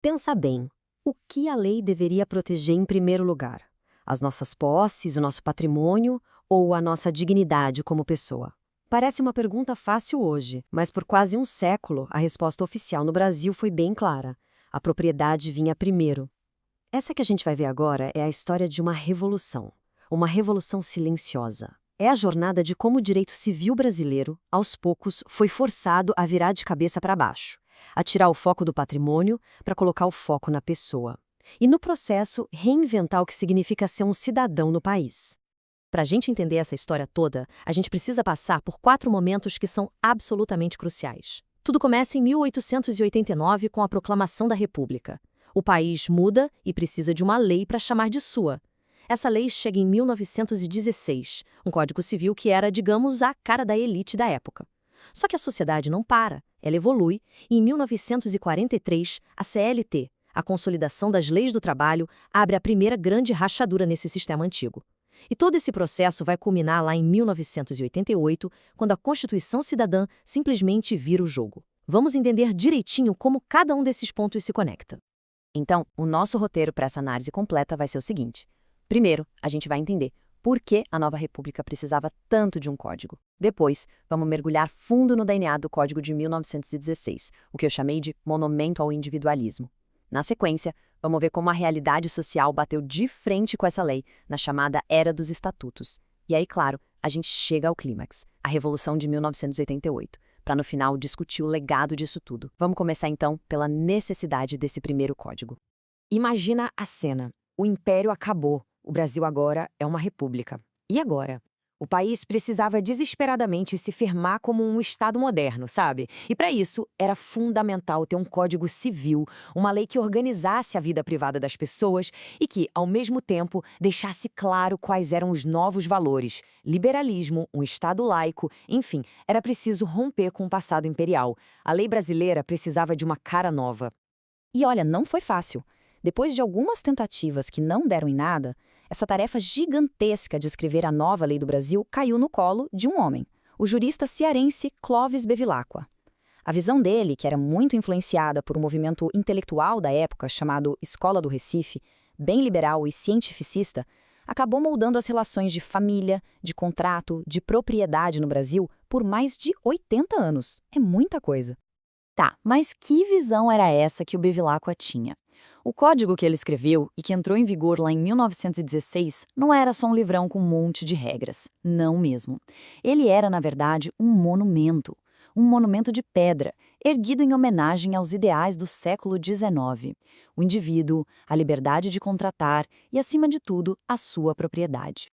Pensa bem, o que a lei deveria proteger em primeiro lugar? As nossas posses, o nosso patrimônio ou a nossa dignidade como pessoa? Parece uma pergunta fácil hoje, mas por quase um século a resposta oficial no Brasil foi bem clara. A propriedade vinha primeiro. Essa que a gente vai ver agora é a história de uma revolução silenciosa. É a jornada de como o direito civil brasileiro, aos poucos, foi forçado a virar de cabeça para baixo, a tirar o foco do patrimônio para colocar o foco na pessoa. E, no processo, reinventar o que significa ser um cidadão no país. Para a gente entender essa história toda, a gente precisa passar por 4 momentos que são absolutamente cruciais. Tudo começa em 1889 com a Proclamação da República. O país muda e precisa de uma lei para chamar de sua. Essa lei chega em 1916, um código civil que era, digamos, a cara da elite da época. Só que a sociedade não para, ela evolui, e em 1943, a CLT, a Consolidação das Leis do Trabalho, abre a primeira grande rachadura nesse sistema antigo. E todo esse processo vai culminar lá em 1988, quando a Constituição Cidadã simplesmente vira o jogo. Vamos entender direitinho como cada um desses pontos se conecta. Então, o nosso roteiro para essa análise completa vai ser o seguinte. Primeiro, a gente vai entender por que a nova república precisava tanto de um código. Depois, vamos mergulhar fundo no DNA do Código de 1916, o que eu chamei de monumento ao individualismo. Na sequência, vamos ver como a realidade social bateu de frente com essa lei, na chamada Era dos Estatutos. E aí, claro, a gente chega ao clímax, a Revolução de 1988, para no final discutir o legado disso tudo. Vamos começar então pela necessidade desse primeiro código. Imagina a cena. O império acabou. O Brasil agora é uma república. E agora? O país precisava desesperadamente se firmar como um Estado moderno, sabe? E para isso, era fundamental ter um código civil, uma lei que organizasse a vida privada das pessoas e que, ao mesmo tempo, deixasse claro quais eram os novos valores. Liberalismo, um Estado laico, enfim, era preciso romper com o passado imperial. A lei brasileira precisava de uma cara nova. E olha, não foi fácil. Depois de algumas tentativas que não deram em nada, essa tarefa gigantesca de escrever a nova lei do Brasil caiu no colo de um homem, o jurista cearense Clóvis Bevilacqua. A visão dele, que era muito influenciada por um movimento intelectual da época chamado Escola do Recife, bem liberal e cientificista, acabou moldando as relações de família, de contrato, de propriedade no Brasil por mais de 80 anos. É muita coisa. Tá, mas que visão era essa que o Bevilacqua tinha? O código que ele escreveu e que entrou em vigor lá em 1916 não era só um livrão com um monte de regras. Não mesmo. Ele era, na verdade, um monumento de pedra, erguido em homenagem aos ideais do século XIX. O indivíduo, a liberdade de contratar e, acima de tudo, a sua propriedade.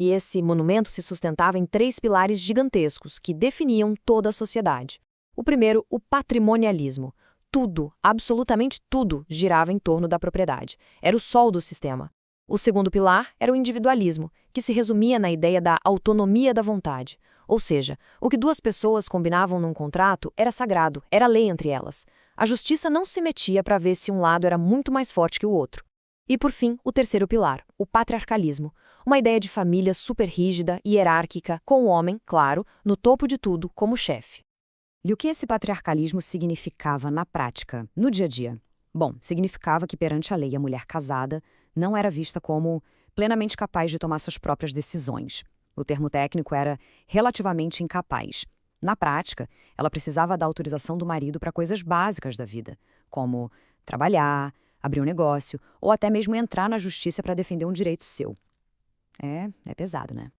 E esse monumento se sustentava em 3 pilares gigantescos que definiam toda a sociedade. O primeiro, o patrimonialismo. Tudo, absolutamente tudo, girava em torno da propriedade. Era o sol do sistema. O segundo pilar era o individualismo, que se resumia na ideia da autonomia da vontade. Ou seja, o que 2 pessoas combinavam num contrato era sagrado, era lei entre elas. A justiça não se metia para ver se um lado era muito mais forte que o outro. E, por fim, o terceiro pilar, o patriarcalismo. Uma ideia de família super rígida e hierárquica, com o homem, claro, no topo de tudo, como chefe. E o que esse patriarcalismo significava na prática, no dia a dia? Bom, significava que perante a lei a mulher casada não era vista como plenamente capaz de tomar suas próprias decisões. O termo técnico era relativamente incapaz. Na prática, ela precisava da autorização do marido para coisas básicas da vida, como trabalhar, abrir um negócio ou até mesmo entrar na justiça para defender um direito seu. É pesado, né?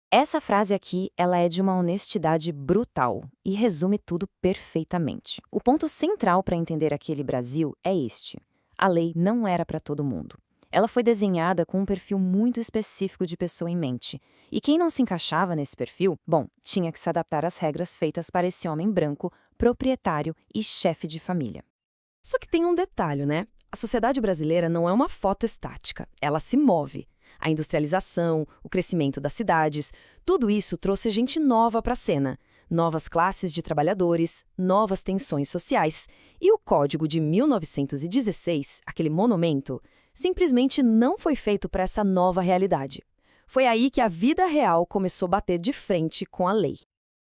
Essa frase aqui, ela é de uma honestidade brutal e resume tudo perfeitamente. O ponto central para entender aquele Brasil é este. A lei não era para todo mundo. Ela foi desenhada com um perfil muito específico de pessoa em mente. E quem não se encaixava nesse perfil, bom, tinha que se adaptar às regras feitas para esse homem branco, proprietário e chefe de família. Só que tem um detalhe, né? A sociedade brasileira não é uma foto estática, ela se move. A industrialização, o crescimento das cidades, tudo isso trouxe gente nova para a cena. Novas classes de trabalhadores, novas tensões sociais. E o Código de 1916, aquele monumento, simplesmente não foi feito para essa nova realidade. Foi aí que a vida real começou a bater de frente com a lei.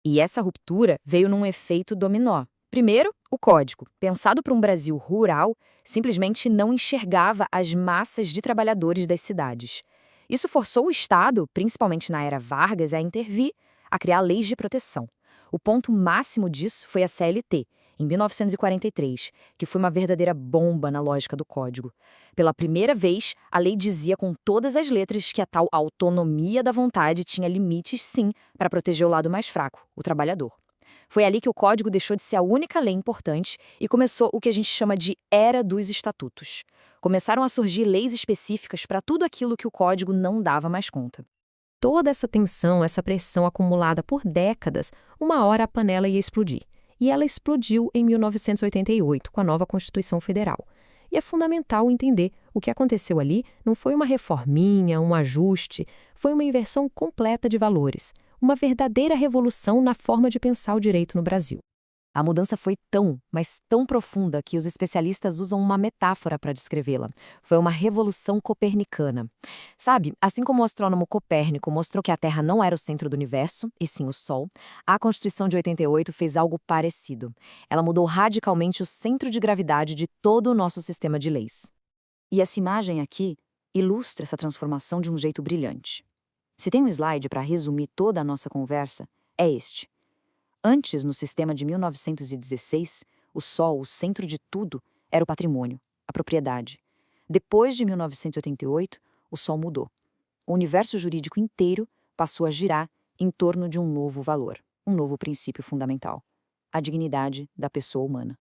E essa ruptura veio num efeito dominó. Primeiro, o código, pensado para um Brasil rural, simplesmente não enxergava as massas de trabalhadores das cidades. Isso forçou o Estado, principalmente na era Vargas, a intervir, a criar leis de proteção. O ponto máximo disso foi a CLT, em 1943, que foi uma verdadeira bomba na lógica do Código. Pela primeira vez, a lei dizia com todas as letras que a tal autonomia da vontade tinha limites, sim, para proteger o lado mais fraco, o trabalhador. Foi ali que o Código deixou de ser a única lei importante e começou o que a gente chama de Era dos Estatutos. Começaram a surgir leis específicas para tudo aquilo que o Código não dava mais conta. Toda essa tensão, essa pressão acumulada por décadas, uma hora a panela ia explodir. E ela explodiu em 1988, com a nova Constituição Federal. E é fundamental entender o que aconteceu ali não foi uma reforminha, um ajuste, foi uma inversão completa de valores, uma verdadeira revolução na forma de pensar o direito no Brasil. A mudança foi tão, mas tão profunda que os especialistas usam uma metáfora para descrevê-la. Foi uma revolução copernicana. Sabe, assim como o astrônomo Copérnico mostrou que a Terra não era o centro do universo, e sim o Sol, a Constituição de 88 fez algo parecido. Ela mudou radicalmente o centro de gravidade de todo o nosso sistema de leis. E essa imagem aqui ilustra essa transformação de um jeito brilhante. Se tem um slide para resumir toda a nossa conversa, é este. Antes, no sistema de 1916, o Sol, o centro de tudo, era o patrimônio, a propriedade. Depois de 1988, o Sol mudou. O universo jurídico inteiro passou a girar em torno de um novo valor, um novo princípio fundamental: a dignidade da pessoa humana.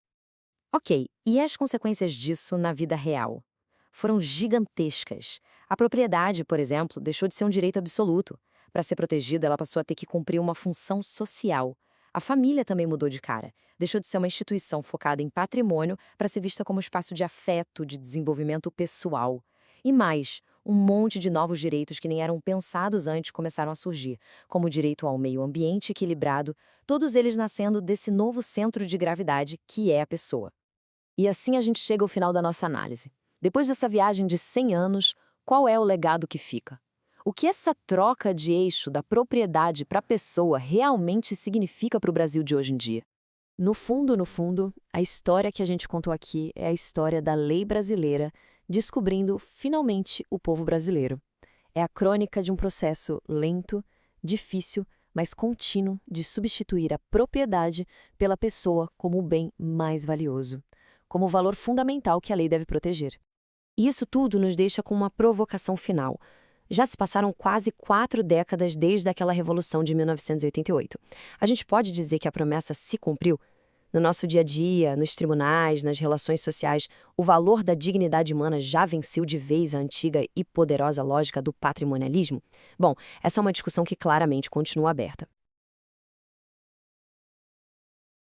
Ok, e as consequências disso na vida real? Foram gigantescas. A propriedade, por exemplo, deixou de ser um direito absoluto. Para ser protegida, ela passou a ter que cumprir uma função social. A família também mudou de cara. Deixou de ser uma instituição focada em patrimônio para ser vista como espaço de afeto, de desenvolvimento pessoal. E mais, um monte de novos direitos que nem eram pensados antes começaram a surgir, como o direito ao meio ambiente equilibrado, todos eles nascendo desse novo centro de gravidade que é a pessoa. E assim a gente chega ao final da nossa análise. Depois dessa viagem de 100 anos, qual é o legado que fica? O que essa troca de eixo da propriedade para a pessoa realmente significa para o Brasil de hoje em dia? No fundo, a história que a gente contou aqui é a história da lei brasileira descobrindo finalmente o povo brasileiro. É a crônica de um processo lento, difícil, mas contínuo de substituir a propriedade pela pessoa como o bem mais valioso, como o valor fundamental que a lei deve proteger. E isso tudo nos deixa com uma provocação final. Já se passaram quase 4 décadas desde aquela Revolução de 1988. A gente pode dizer que a promessa se cumpriu? No nosso dia a dia, nos tribunais, nas relações sociais, o valor da dignidade humana já venceu de vez a antiga e poderosa lógica do patrimonialismo? Bom, essa é uma discussão que claramente continua aberta.